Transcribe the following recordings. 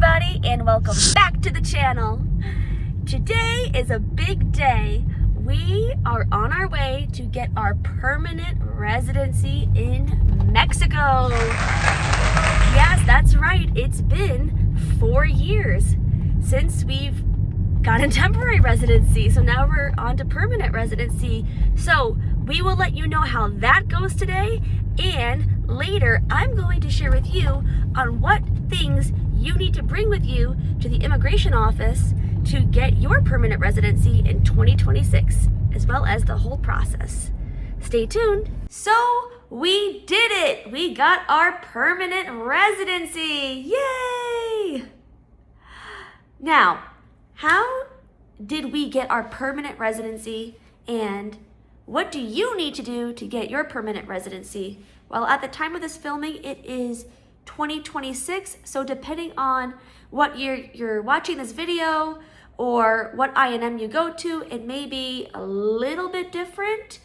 everybody, and welcome back to the channel. Today is a big day. We are on our way to get our permanent residency in Mexico. Yes, that's right. It's been 4 years since we've gotten temporary residency. So now we're on to permanent residency. So we will let you know how that goes today. And later, I'm going to share with you on what things you need to bring with you to the immigration office to get your permanent residency in 2026, as well as the whole process. Stay tuned. So we did it. We got our permanent residency. Yay! Now, how did we get our permanent residency, and what do you need to do to get your permanent residency? Well, at the time of this filming, it is 2026, so depending on what year you're watching this video or what INM you go to, it may be a little bit different,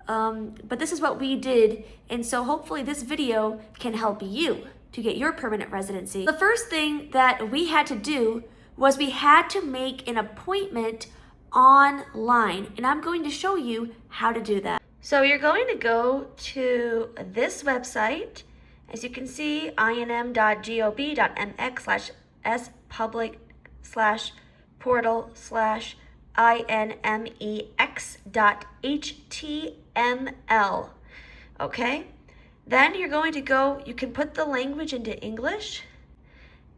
but this is what we did, and so hopefully this video can help you to get your permanent residency. The first thing that we had to do was we had to make an appointment online, and I'm going to show you how to do that. So you're going to go to this website. As you can see, inm.gov.mx/s public/portal/inmex.html. Okay? Then you're going to go, you can put the language into English.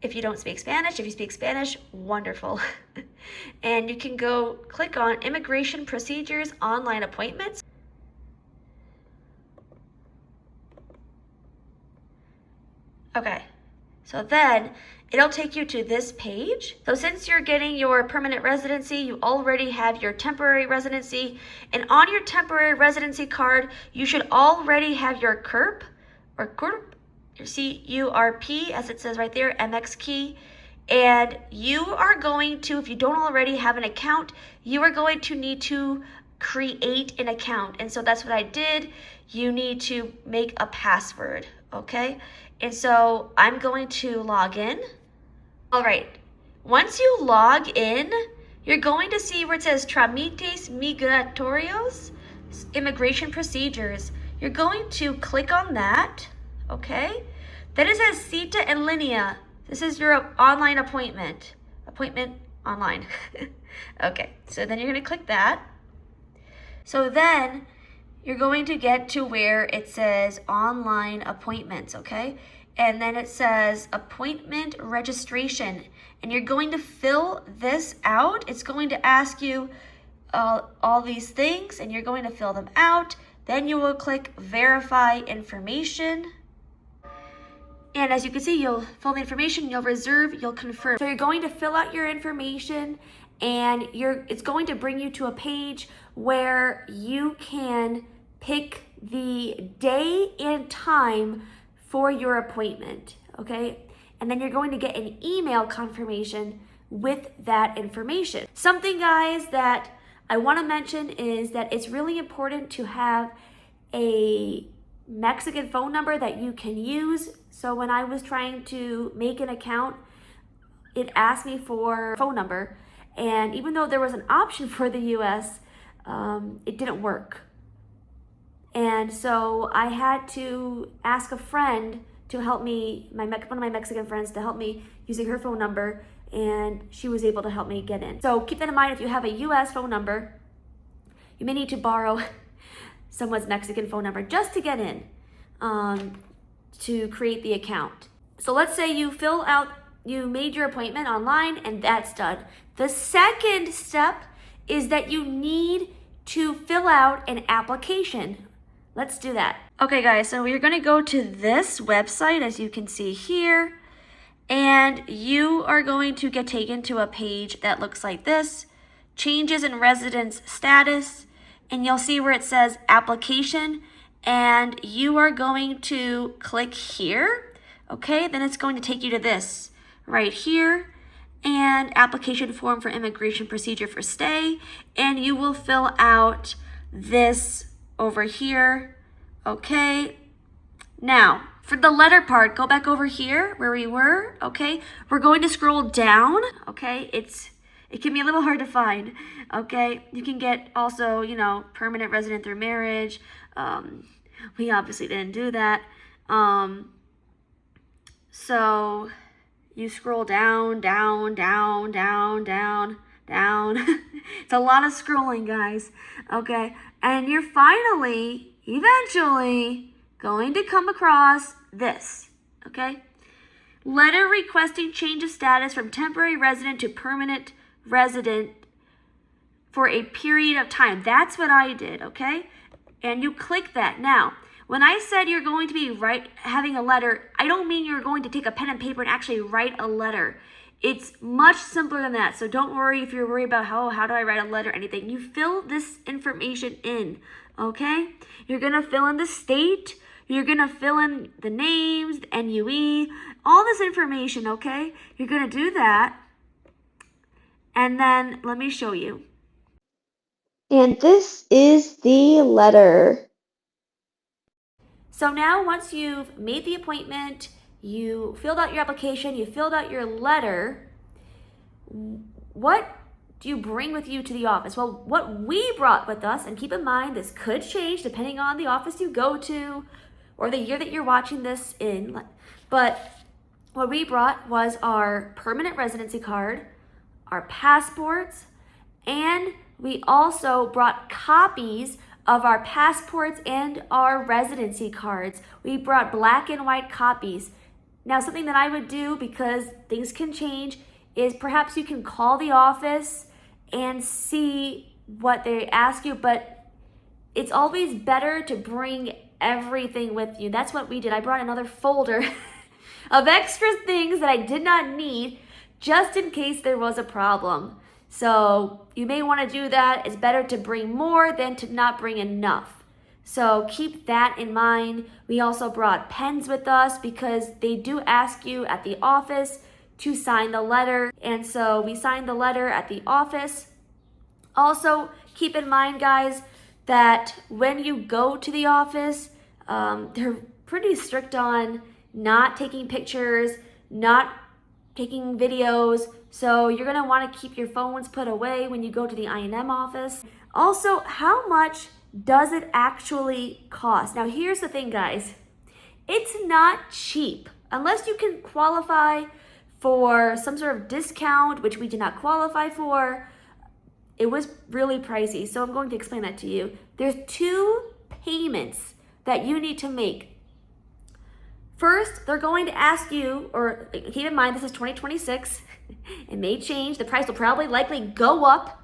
If you don't speak Spanish, if you speak Spanish, wonderful. And you can go click on Immigration Procedures Online Appointments. Okay, so then it'll take you to this page. So since you're getting your permanent residency, you already have your temporary residency, and on your temporary residency card, you should already have your CURP or CURP, your CURP, as it says right there, MX key. And you are going to, if you don't already have an account, you are going to need to create an account. And so that's what I did. You need to make a password, okay? And so I'm going to log in. All right, once you log in, you're going to see where it says Trámites Migratorios, Immigration Procedures. You're going to click on that, okay? Then it says Cita en línea. This is your online appointment. Appointment online. Okay, so then you're gonna click that. So then you're going to get to where it says online appointments, okay? And then it says appointment registration. And you're going to fill this out. It's going to ask you all these things, and you're going to fill them out. Then you will click verify information. And as you can see, you'll fill the information, you'll reserve, you'll confirm. So you're going to fill out your information, and it's going to bring you to a page where you can pick the day and time for your appointment, okay? And then you're going to get an email confirmation with that information. Something, guys, that I want to mention is that it's really important to have a Mexican phone number that you can use. So when I was trying to make an account, it asked me for a phone number, and even though there was an option for the US, it didn't work. And so I had to ask a friend to help me, one of my Mexican friends, to help me using her phone number, and she was able to help me get in. So keep that in mind. If you have a US phone number, you may need to borrow someone's Mexican phone number just to get in, to create the account. So let's say you you made your appointment online, and that's done. The second step is that you need to fill out an application. Let's do that. Okay, guys, so we're gonna go to this website, as you can see here, and you are going to get taken to a page that looks like this, changes in residence status, and you'll see where it says application, and you are going to click here, okay? Then it's going to take you to this right here, and application form for immigration procedure for stay, and you will fill out this over here, okay? Now, For the letter part, go back over here where we were, okay? We're going to scroll down, okay? It can be a little hard to find, okay? You can get also, you know, permanent resident through marriage. We obviously didn't do that. So you scroll down, down, down, down, down, down. It's a lot of scrolling, guys, okay? And you're finally, eventually, going to come across this, okay? Letter requesting change of status from temporary resident to permanent resident for a period of time. That's what I did, okay? And you click that. Now, when I said you're going to be having a letter, I don't mean you're going to take a pen and paper and actually write a letter. It's much simpler than that. So don't worry if you're worried about how do I write a letter or anything. You fill this information in, okay? You're going to fill in the state. You're going to fill in the names, the NUE, all this information, okay? You're going to do that. And then let me show you. And this is the letter. So now once you've made the appointment, you filled out your application, you filled out your letter, what do you bring with you to the office? Well, what we brought with us, and keep in mind this could change depending on the office you go to or the year that you're watching this in, but what we brought was our permanent residency card, our passports, and we also brought copies of our passports and our residency cards. We brought black and white copies. Now, something that I would do, because things can change, is perhaps you can call the office and see what they ask you, but it's always better to bring everything with you. That's what we did. I brought another folder of extra things that I did not need just in case there was a problem. So you may want to do that. It's better to bring more than to not bring enough. So keep that in mind. We also brought pens with us because they do ask you at the office to sign the letter. And so we signed the letter at the office. Also, keep in mind, guys, that when you go to the office, they're pretty strict on not taking pictures, not taking videos. So you're gonna wanna keep your phones put away when you go to the I&M office. Also, how much does it actually cost? Now, here's the thing, guys. It's not cheap. Unless you can qualify for some sort of discount, which we did not qualify for, it was really pricey. So I'm going to explain that to you. There's 2 payments that you need to make. First, they're going to ask you, or keep in mind, this is 2026. It may change. The price will probably likely go up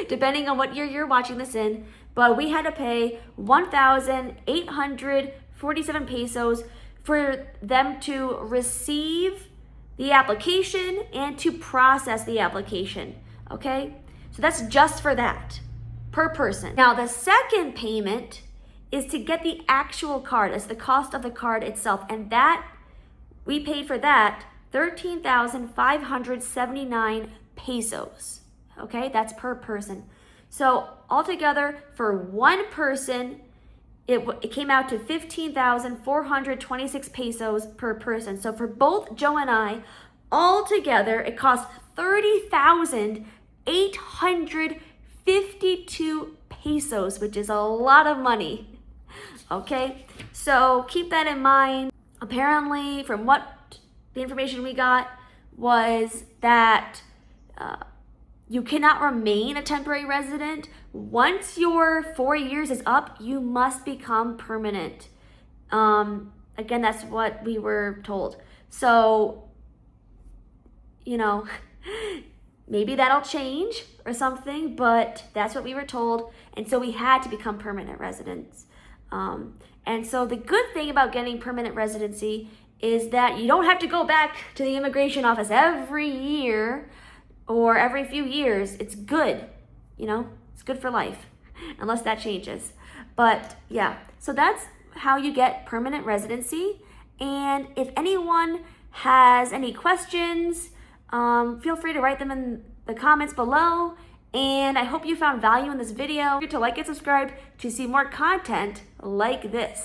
depending on what year you're watching this in. But we had to pay 1,847 pesos for them to receive the application and to process the application, okay? So that's just for that, per person. Now, the second payment is to get the actual card. It's the cost of the card itself. And that, we paid for that 13,579 pesos. Okay, that's per person. So altogether, for one person, it came out to 15,426 pesos per person. So for both Joe and I, altogether, it cost 30,852 pesos, which is a lot of money. Okay, so keep that in mind. Apparently, from what the information we got was that you cannot remain a temporary resident. Once your 4 years is up, you must become permanent. Again, that's what we were told. So, you know, maybe that'll change or something, but that's what we were told. And so we had to become permanent residents. And so the good thing about getting permanent residency is that you don't have to go back to the immigration office every year or every few years. It's good, you know, it's good for life, unless that changes. But yeah, so that's how you get permanent residency. And if anyone has any questions, feel free to write them in the comments below. And I hope you found value in this video. To like and subscribe to see more content like this.